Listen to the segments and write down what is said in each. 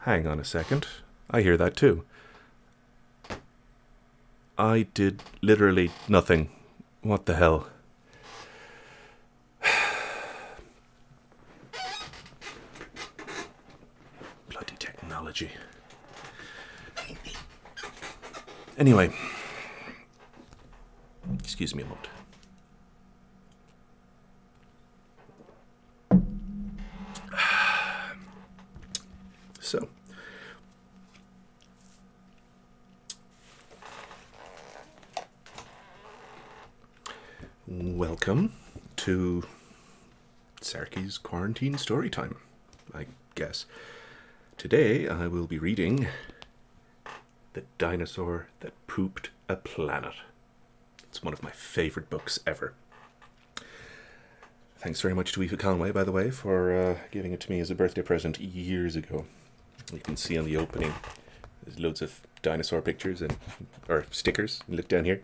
Hang on a second. I hear that too. I did literally nothing. What the hell? Bloody technology. Anyway. Excuse me a moment. So. Welcome to Sarky's Quarantine Storytime, I guess. Today I will be reading The Dinosaur That Pooped a Planet. It's one of my favourite books ever. Thanks very much to Aoife Conway, by the way, for giving it to me as a birthday present years ago. You can see on the opening, there's loads of dinosaur pictures or stickers. Look down here.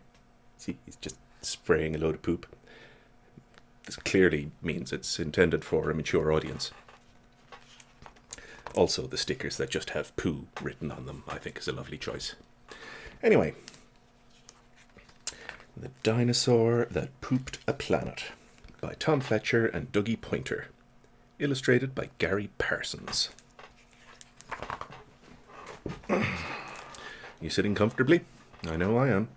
See, he's just spraying a load of poop. This clearly means it's intended for a mature audience. Also, the stickers that just have poo written on them, I think, is a lovely choice. Anyway, The Dinosaur That Pooped a Planet by Tom Fletcher and Dougie Pointer. Illustrated by Gary Parsons. You sitting comfortably? I know I am.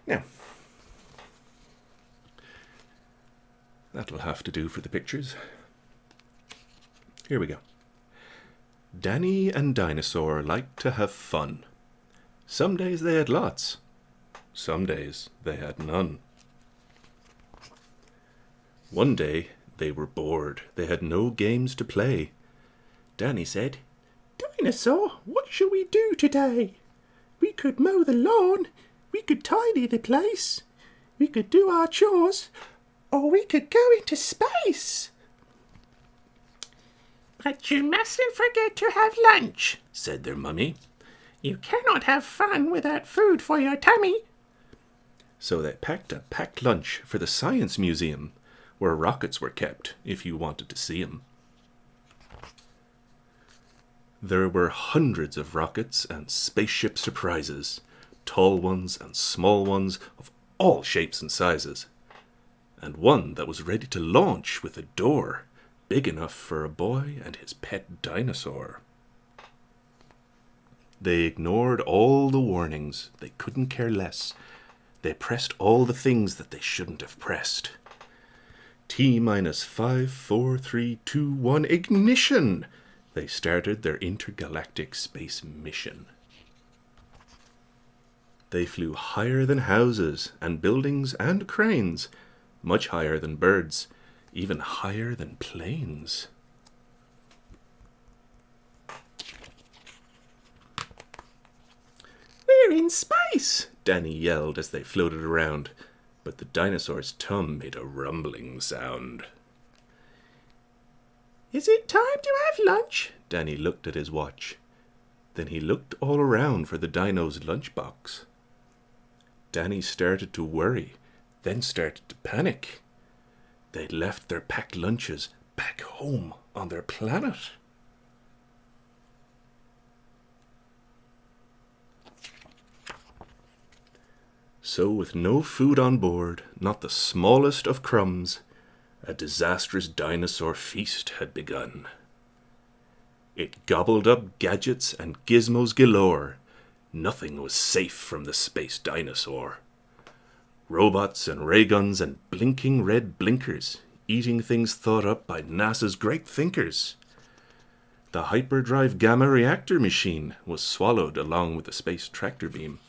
Now, that'll have to do for the pictures. Here we go. Danny and Dinosaur liked to have fun. Some days they had lots. Some days they had none. One day they were bored. They had no games to play. Danny said, "Dinosaur, what shall we do today? We could mow the lawn. We could tidy the place. We could do our chores. Or we could go into space." "But you mustn't forget to have lunch," said their mummy. "You cannot have fun without food for your tummy." So they packed a packed lunch for the Science Museum, where rockets were kept if you wanted to see them. There were hundreds of rockets and spaceship surprises, tall ones and small ones of all shapes and sizes, and one that was ready to launch with a door big enough for a boy and his pet dinosaur. They ignored all the warnings. They couldn't care less. They pressed all the things that they shouldn't have pressed. T-minus 5, 4, 3, 2, 1, ignition! They started their intergalactic space mission. They flew higher than houses and buildings and cranes, much higher than birds, even higher than planes. "We're in space!" Danny yelled as they floated around, but the dinosaur's tum made a rumbling sound. "Is it time to have lunch?" Danny looked at his watch. Then he looked all around for the dino's lunchbox. Danny started to worry, then started to panic. They'd left their packed lunches back home on their planet. So with no food on board, not the smallest of crumbs, a disastrous dinosaur feast had begun. It gobbled up gadgets and gizmos galore. Nothing was safe from the space dinosaur. Robots and ray guns and blinking red blinkers, eating things thought up by NASA's great thinkers. The hyperdrive gamma reactor machine was swallowed along with the space tractor beam.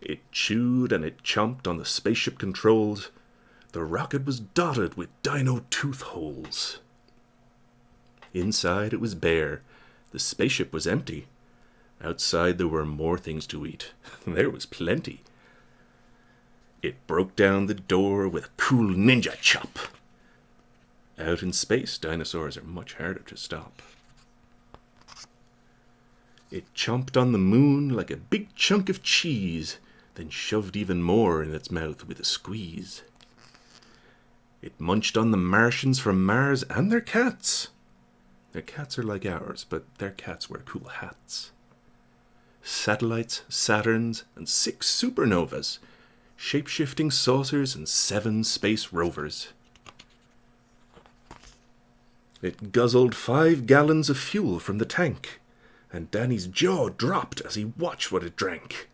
It chewed and it chomped on the spaceship controls. The rocket was dotted with dino tooth holes. Inside it was bare. The spaceship was empty. Outside there were more things to eat. There was plenty. It broke down the door with a cool ninja chop. Out in space, dinosaurs are much harder to stop. It chomped on the moon like a big chunk of cheese, then shoved even more in its mouth with a squeeze. It munched on the Martians from Mars and their cats. Their cats are like ours, but their cats wear cool hats. Satellites, Saturns, and 6 supernovas, shape-shifting saucers, and 7 space rovers. It guzzled 5 gallons of fuel from the tank, and Danny's jaw dropped as he watched what it drank.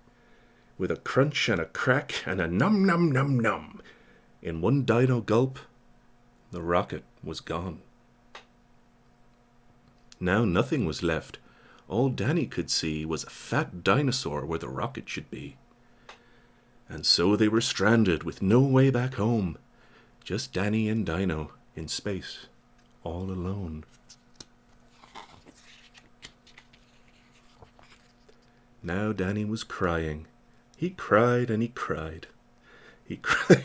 With a crunch and a crack and a num num num num, in one dino gulp, the rocket was gone. Now nothing was left. All Danny could see was a fat dinosaur where the rocket should be. And so they were stranded with no way back home. Just Danny and Dino in space, all alone. Now Danny was crying. He cried and he cried. He cried.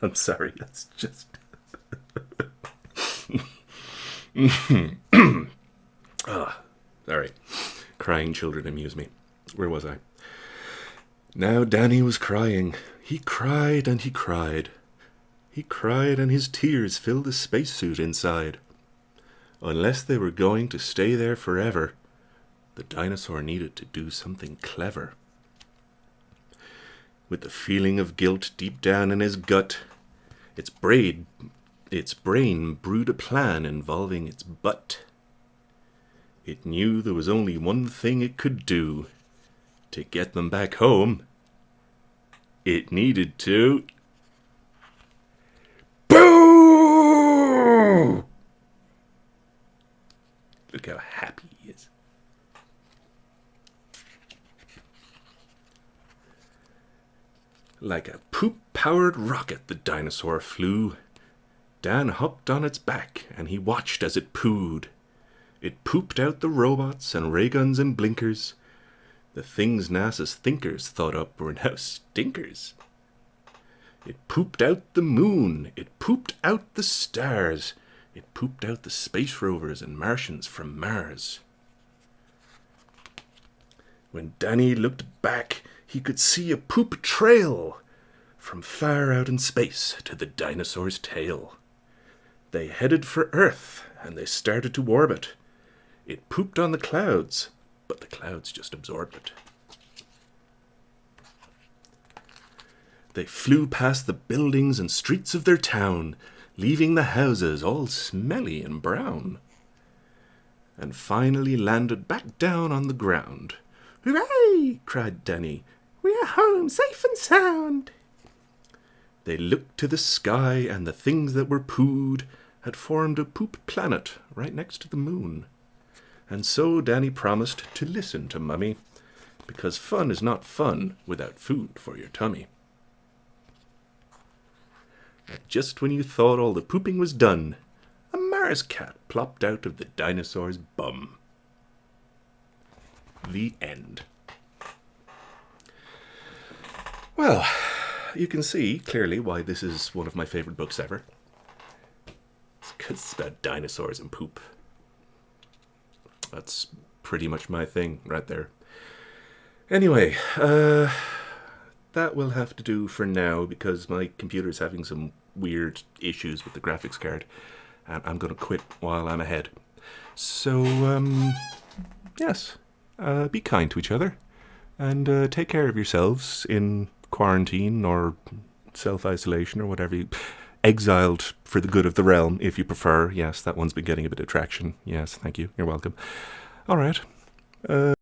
I'm sorry, that's just... Sorry. Crying children amuse me. Where was I? Now Danny was crying. He cried and he cried. He cried and his tears filled the spacesuit inside. Unless they were going to stay there forever, the dinosaur needed to do something clever. With the feeling of guilt deep down in his gut, its brain brewed a plan involving its butt. It knew there was only one thing it could do. To get them back home, it needed to... Boo! Look how happy he is. Like a poop-powered rocket, the dinosaur flew. Dan hopped on its back, and he watched as it pooed. It pooped out the robots and ray guns and blinkers. The things NASA's thinkers thought up were now stinkers. It pooped out the moon. It pooped out the stars. It pooped out the space rovers and Martians from Mars. When Danny looked back, he could see a poop trail from far out in space to the dinosaur's tail. They headed for Earth, and they started to orbit. It pooped on the clouds, but the clouds just absorbed it. They flew past the buildings and streets of their town, leaving the houses all smelly and brown, and finally landed back down on the ground. "Hooray!" cried Danny. "We're home safe and sound." They looked to the sky, and the things that were pooed had formed a poop planet right next to the moon. And so Danny promised to listen to Mummy, because fun is not fun without food for your tummy. And just when you thought all the pooping was done, a Mars cat plopped out of the dinosaur's bum. The end. Well, you can see clearly why this is one of my favorite books ever. It's because it's about dinosaurs and poop. That's pretty much my thing right there. Anyway, that will have to do for now because my computer's having some weird issues with the graphics card, and I'm going to quit while I'm ahead. So, yes, be kind to each other, and take care of yourselves in quarantine or self-isolation or whatever. Exiled for the good of the realm, if you prefer. Yes, that one's been getting a bit of traction. Yes, thank you. You're welcome. All right.